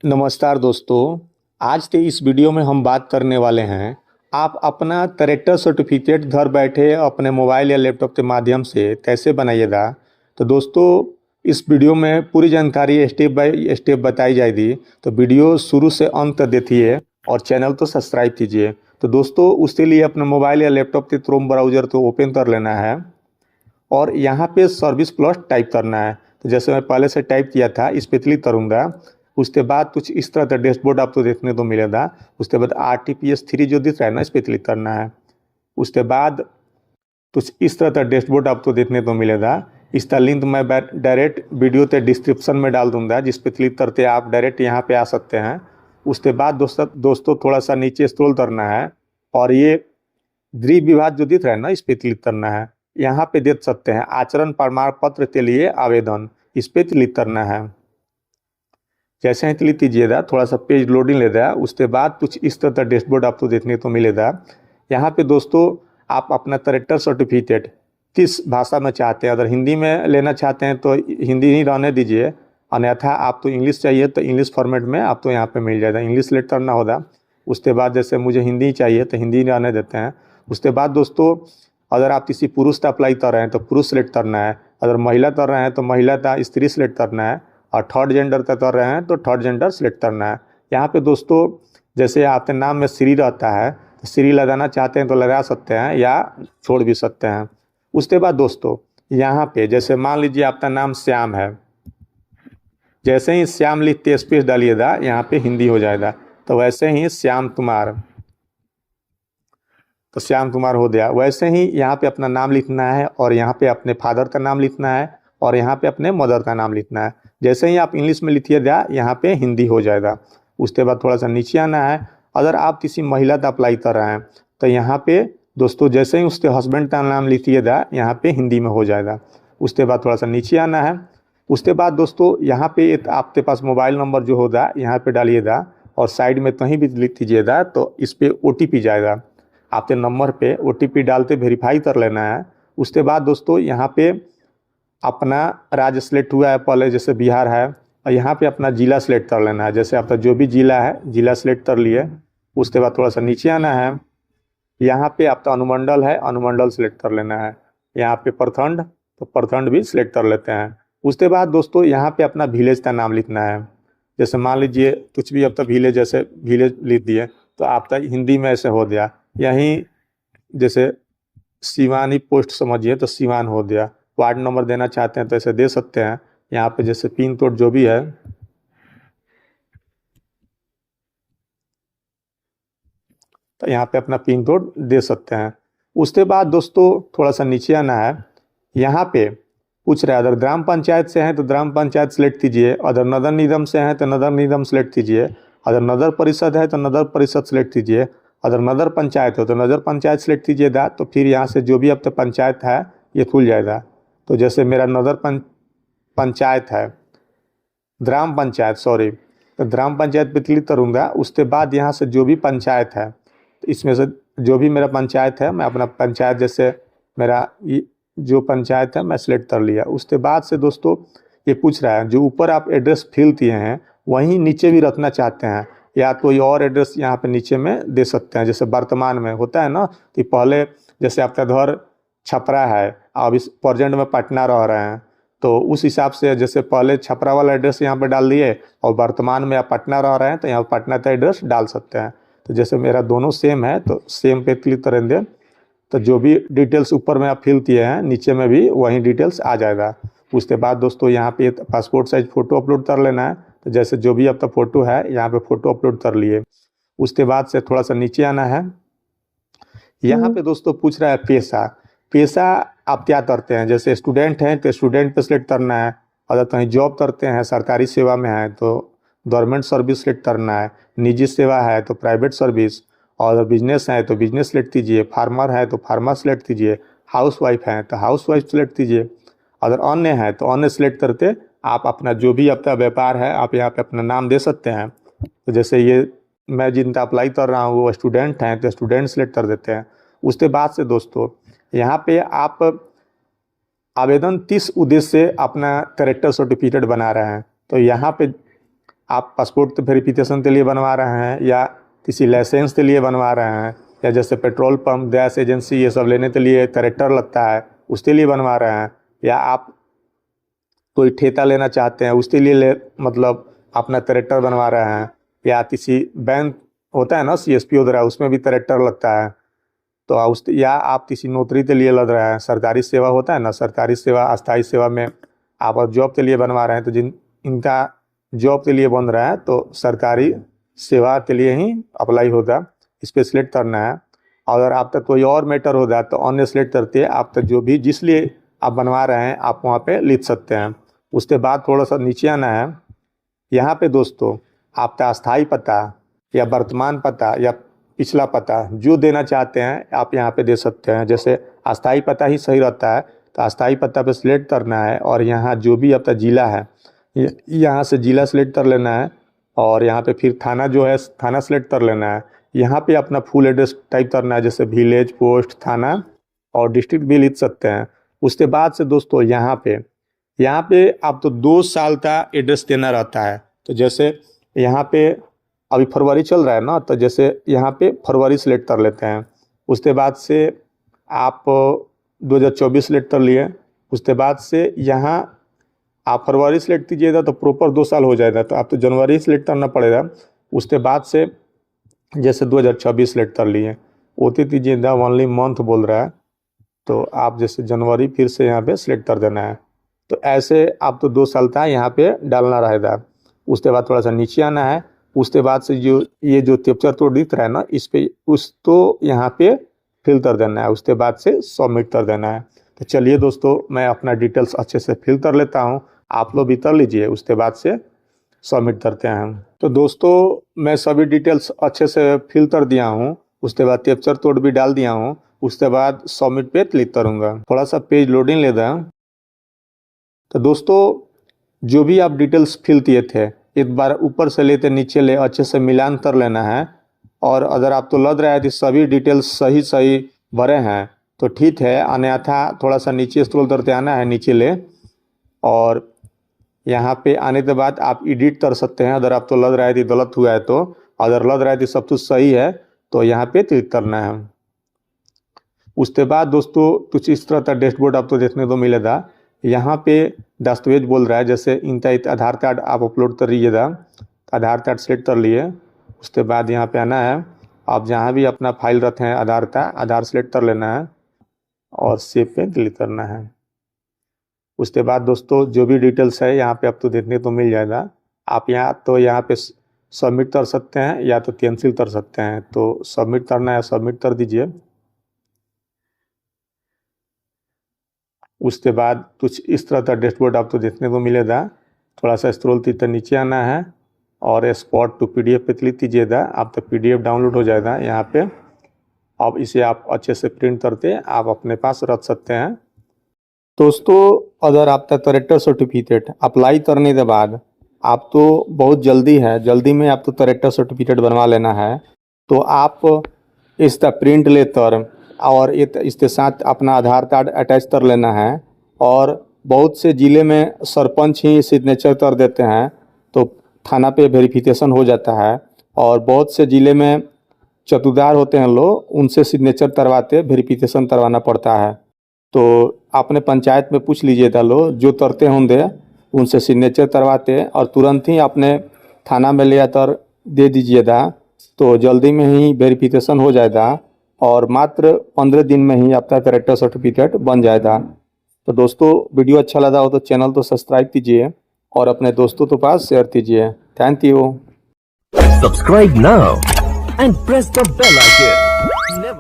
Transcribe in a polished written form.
नमस्कार दोस्तों। आज के इस वीडियो में हम बात करने वाले हैं आप अपना कैरेक्टर सर्टिफिकेट घर बैठे अपने मोबाइल या लैपटॉप के माध्यम से कैसे बनाइएगा। तो दोस्तों, इस वीडियो में पूरी जानकारी स्टेप बाय स्टेप बताई जाएगी, तो वीडियो शुरू से अंत तक देखिए और चैनल तो सब्सक्राइब कीजिए। तो दोस्तों, उसके लिए अपने मोबाइल या लैपटॉप के क्रोम ब्राउज़र तो ओपन कर लेना है और यहाँ पे सर्विस प्लस टाइप करना है। तो जैसे मैं पहले से टाइप किया था, इस पर क्लिक करूँगा। उसके बाद कुछ इस तरह का डैशबोर्ड आपको देखने को मिलेगा। उसके बाद RTPS3 जो दिख रहा है ना, इस पर क्लिक करना है। उसके बाद कुछ इस तरह का डैशबोर्ड आपको देखने को मिलेगा। इसका लिंक मैं डायरेक्ट वीडियो के डिस्क्रिप्शन में डाल दूंगा, जिस पे क्लिक करते आप डायरेक्ट यहाँ पे आ सकते हैं। उसके बाद दोस्तों थोड़ा सा नीचे स्क्रॉल करना है और ये गृह विभाग जो दिख रहा है ना, इस पे क्लिक करना है। यहाँ पे देख सकते हैं आचरण प्रमाण पत्र के लिए आवेदन, इस पे क्लिक करना है। जैसे ही क्लिक कीजिएगा थोड़ा सा पेज लोडिंग लेगा। उसके बाद कुछ इस तरह का डैशबोर्ड आपको देखने को मिलेगा। यहाँ पे दोस्तों आप अपना कैरेक्टर सर्टिफिकेट किस भाषा में चाहते हैं, अगर हिंदी में लेना चाहते हैं तो हिंदी ही रहने दीजिए, अन्यथा आप तो इंग्लिश चाहिए तो इंग्लिश फॉर्मेट में आपको यहाँ पे मिल जाएगा। इंग्लिश सेलेक्ट करना होगा। उसके बाद जैसे मुझे हिंदी चाहिए तो हिंदी रहने देते हैं। उसके बाद दोस्तों, अगर आप किसी पुरुष का अप्लाई कर रहे हैं तो पुरुष सेलेक्ट करना है, अगर महिला कर रहे हैं तो महिला का स्त्री सेलेक्ट करना है, और थर्ड जेंडर का कर रहे हैं तो थर्ड जेंडर सेलेक्ट करना है। यहाँ पे दोस्तों जैसे आपके नाम में श्री रहता है तो श्री लगाना चाहते हैं तो लगा सकते हैं या छोड़ भी सकते हैं। उसके बाद दोस्तों यहाँ पे जैसे मान लीजिए आपका नाम श्याम है, जैसे ही श्याम लिख के स्पेस डालिएगा यहाँ पे हिंदी हो जाएगा। तो वैसे ही श्याम कुमार, तो श्याम कुमार हो गया। वैसे ही यहाँ पे अपना नाम लिखना है और यहाँ पे अपने फादर का नाम लिखना है और यहाँ पे अपने मदर का नाम लिखना है। जैसे ही आप इंग्लिश में लिखिएगा यहाँ पे हिंदी हो जाएगा। उसके बाद थोड़ा सा नीचे आना है। अगर आप किसी महिला का अप्लाई कर रहे हैं तो यहाँ पे दोस्तों जैसे ही उसके हस्बैंड का नाम लिखिएगा यहाँ पे हिंदी में हो जाएगा। उसके बाद थोड़ा सा नीचे आना है। उसके बाद दोस्तों यहाँ पे आपके पास मोबाइल नंबर जो होगा यहाँ पे डालिएगा और साइड में कहीं भी लिख दीजिएगा तो इस पर OTP जाएगा। आपके नंबर पे OTP डालते वेरीफाई कर लेना है। उसके बाद दोस्तों यहाँ पे अपना राज्य सेलेक्ट हुआ है, पहले जैसे बिहार है, और यहाँ पे अपना जिला सेलेक्ट कर लेना है। जैसे आपका जो भी जिला है जिला सेलेक्ट कर लिए। उसके बाद थोड़ा सा नीचे आना है। यहाँ पे आपका अनुमंडल है, अनुमंडल सेलेक्ट कर लेना है। यहाँ पे प्रखंड, तो प्रखंड भी सिलेक्ट कर लेते हैं। उसके बाद दोस्तों यहाँ पे अपना विलेज का नाम लिखना है। जैसे मान लीजिए कुछ भी अब तक विलेज, जैसे विलेज लिख दिए तो आपका हिंदी में ऐसे हो गया। यहीं जैसे सिवानी पोस्ट समझिए तो सिवान हो गया। वार्ड नंबर देना चाहते हैं तो ऐसे दे सकते हैं। यहाँ पे जैसे पिन कोड जो भी है तो यहाँ पे अपना पिन कोड दे सकते हैं। उसके बाद दोस्तों थोड़ा सा नीचे आना है। यहाँ पे पूछ रहा है अगर ग्राम पंचायत से हैं तो ग्राम पंचायत सेलेक्ट कीजिए, अगर नगर निगम से हैं तो नगर निगम सेलेक्ट कीजिए, अगर नगर परिषद है तो नगर परिषद सेलेक्ट कीजिए, अगर नगर पंचायत हो तो नगर पंचायत सेलेक्ट कीजिएगा। तो फिर यहाँ से जो भी अब तक पंचायत है ये खुल जाएगा। तो जैसे मेरा नगर पंचायत है, ग्राम पंचायत सॉरी, तो ग्राम पंचायत पे क्लिक करूँगा। उसके बाद यहाँ से जो भी पंचायत है तो इसमें से जो भी मेरा पंचायत है मैं अपना पंचायत, जैसे मेरा जो पंचायत है मैं सेलेक्ट कर लिया। उसके बाद से दोस्तों ये पूछ रहा है जो ऊपर आप एड्रेस फिल किए हैं वहीं नीचे भी रखना चाहते हैं या कोई और एड्रेस यहाँ पे नीचे में दे सकते हैं। जैसे वर्तमान में होता है ना कि पहले जैसे आपका घर छपरा है, अब इस प्रेजेंट में पटना रह रहे हैं, तो उस हिसाब से जैसे पहले छपरा वाला एड्रेस यहाँ पे डाल दिए और वर्तमान में आप पटना रह रहे हैं तो यहाँ पटना का एड्रेस डाल सकते हैं। तो जैसे मेरा दोनों सेम है तो सेम पे क्लिक करेंगे तो जो भी डिटेल्स ऊपर में आप फिल किए हैं नीचे में भी वही डिटेल्स आ जाएगा। उसके बाद दोस्तों यहाँ पे पासपोर्ट साइज फ़ोटो अपलोड कर लेना है। तो जैसे जो भी आपका फ़ोटो है यहाँ पे फ़ोटो अपलोड कर लिए। उसके बाद से थोड़ा सा नीचे आना है। यहाँ पे दोस्तों पूछ रहा है पेशा, पेशा आप क्या करते हैं। जैसे स्टूडेंट हैं तो स्टूडेंट पे सेलेक्ट करना है, अगर कहीं जॉब करते हैं सरकारी सेवा में है तो गवर्नमेंट सर्विस सेलेक्ट करना है, निजी सेवा है तो प्राइवेट सर्विस, और अगर बिजनेस है तो बिजनेस सेलेक्ट कीजिए, फार्मर है तो फार्मर सेलेक्ट कीजिए, हाउस वाइफ है तो हाउस वाइफ सेलेक्ट कीजिए, अगर अन्य है तो अन्य सेलेक्ट करके आप अपना जो भी आपका व्यापार है आप यहाँ पे अपना नाम दे सकते हैं। तो जैसे ये मैं जिनका अप्लाई कर रहा हूँ वो स्टूडेंट हैं तो स्टूडेंट सेलेक्ट कर देते हैं। उसके बाद से दोस्तों यहाँ पे आप आवेदन किस उद्देश्य से अपना कैरेक्टर सर्टिफिकेट बना रहे हैं तो यहाँ पे आप पासपोर्ट वेरिफिकेशन के लिए बनवा रहे हैं या किसी लाइसेंस के लिए बनवा रहे हैं या जैसे पेट्रोल पंप, गैस एजेंसी ये सब लेने के लिए ट्रैक्टर लगता है उसके लिए बनवा रहे हैं, या आप कोई ठेका लेना चाहते हैं उसके लिए मतलब अपना ट्रैक्टर बनवा रहे हैं, या किसी बैंक होता है ना CSP वगैरह उसमें भी ट्रैक्टर लगता है, तो उस या आप किसी नौकरी के लिए लग रहे हैं, सरकारी सेवा होता है ना, सरकारी सेवा अस्थाई सेवा में आप जॉब के लिए बनवा रहे हैं, तो इनका जॉब के लिए बन रहा है तो सरकारी सेवा के लिए ही अप्लाई होगा, इस पर सिलेक्ट करना है। अगर आप तक कोई और मैटर होगा तो अन्य सिलेक्ट करते हैं, आप तक जो भी जिस लिए आप बनवा रहे हैं आप वहाँ पे लिख सकते हैं। उसके बाद थोड़ा सा नीचे आना है, यहाँ पे दोस्तों आपका अस्थाई पता या वर्तमान पता या पिछला पता जो देना चाहते हैं आप यहाँ पे दे सकते हैं। जैसे अस्थाई पता ही सही रहता है तो अस्थाई पता पे सिलेक्ट करना है, और यहाँ जो भी आपका ज़िला है यहाँ से ज़िला सिलेक्ट कर लेना है, और यहाँ पे फिर थाना जो है थाना सिलेक्ट कर लेना है। यहाँ पे अपना फुल एड्रेस टाइप करना है, जैसे विलेज, पोस्ट, थाना और डिस्ट्रिक्ट भी लिख सकते हैं। उसके बाद से दोस्तों यहाँ पे आप तो 2 साल का एड्रेस देना रहता है। तो जैसे यहाँ पे अभी फरवरी चल रहा है ना, तो जैसे यहाँ पे फरवरी सिलेक्ट कर लेते हैं। उसके बाद से आप 2024 सिलेक्ट कर लिए, उसके बाद से यहाँ आप फरवरी सिलेक्ट कीजिएगा तो प्रॉपर 2 साल हो जाएगा, तो आप तो जनवरी सिलेक्ट करना पड़ेगा। उसके बाद से जैसे 2026 सिलेक्ट कर लिए, ओटी दीजिएगा, ओनली मंथ बोल रहा है तो आप जैसे जनवरी फिर से यहाँ पे सिलेक्ट कर देना है। तो ऐसे आप तो 2 साल का यहाँ पे डालना रहेगा। उसके बाद थोड़ा सा नीचे आना है, उसके बाद से जो कैप्चर कोड दिख रहा है ना, इस पे तो यहाँ पे फिल कर देना है, उसके बाद से सबमिट कर देना है। तो चलिए दोस्तों मैं अपना डिटेल्स अच्छे से फिल कर लेता हूँ, आप लोग भी कर लीजिए, उसके बाद से सबमिट करते हैं। तो दोस्तों मैं सभी डिटेल्स अच्छे से फिल कर दिया हूँ, उसके बाद कैप्चर कोड भी डाल दिया हूँ, उसके बाद सबमिट पे क्लिक करूँगा। थोड़ा सा पेज लोडिंग ले रहा है। तो दोस्तों जो भी आप डिटेल्स फिल किए थे एक बार ऊपर से लेते नीचे ले अच्छे से मिलान कर लेना है, और अगर आप तो लग रहा है कि सभी डिटेल्स सही भरे हैं तो ठीक है, अन्यथा थोड़ा सा नीचे स्क्रॉल करते आना है नीचे ले, और यहाँ पे आने के बाद आप एडिट कर सकते हैं अगर आप तो लग रहा है कि गलत हुआ है। तो अगर लग रहा है कि सब कुछ सही है तो यहाँ पे क्लिक करना है। उसके बाद दोस्तों कुछ इस तरह का डैशबोर्ड आपको देखने को मिलेगा। यहाँ पे दस्तावेज बोल रहा है, जैसे इनका आधार कार्ड आप अपलोड कर लीजिएगा, आधार कार्ड सेलेक्ट कर लिए। उसके बाद यहाँ पे आना है, आप जहाँ भी अपना फाइल रखे हैं आधार का, आधार सेलेक्ट कर लेना है और सेव पे क्लिक करना है। उसके बाद दोस्तों जो भी डिटेल्स है यहाँ पे आपको देखने को मिल जाएगा। आप यहाँ पे सबमिट कर सकते हैं या तो कैंसिल कर सकते हैं। तो सबमिट करना है, सबमिट कर दीजिए। उसके बाद कुछ इस तरह का डैशबोर्ड आपको देखने को मिलेगा। थोड़ा सा स्क्रॉल करके नीचे आना है और एक्सपोर्ट टू PDF पे क्लिक कीजिएगा, आप तो PDF डाउनलोड हो जाएगा यहाँ पे। अब इसे आप अच्छे से प्रिंट करके आप अपने पास रख सकते हैं। दोस्तों अगर आपका करेक्टर सर्टिफिकेट अप्लाई करने के बाद आप तो बहुत जल्दी में आपको करेक्टर सर्टिफिकेट बनवा लेना है, तो आप इसका प्रिंट लेकर और इसके साथ अपना आधार कार्ड अटैच कर लेना है। और बहुत से ज़िले में सरपंच ही सिग्नेचर कर देते हैं तो थाना पे वेरिफिकेशन हो जाता है, और बहुत से ज़िले में चौकीदार होते हैं लोग, उनसे सिग्नेचर करवाते वेरिफिकेशन करवाना पड़ता है। तो अपने पंचायत में पूछ लीजिएगा, लोग जो करते होंगे उनसे सिग्नेचर करवाते और तुरंत ही अपने थाना में ले आकर दे दीजिएगा, तो जल्दी में ही वेरिफिकेशन हो जाएगा और मात्र 15 दिन में ही आपका करेक्टर सर्टिफिकेट बन जाएगा। तो दोस्तों वीडियो अच्छा लगा हो तो चैनल तो सब्सक्राइब कीजिए और अपने दोस्तों के पास शेयर कीजिए। Thank you. Subscribe now and press the bell icon.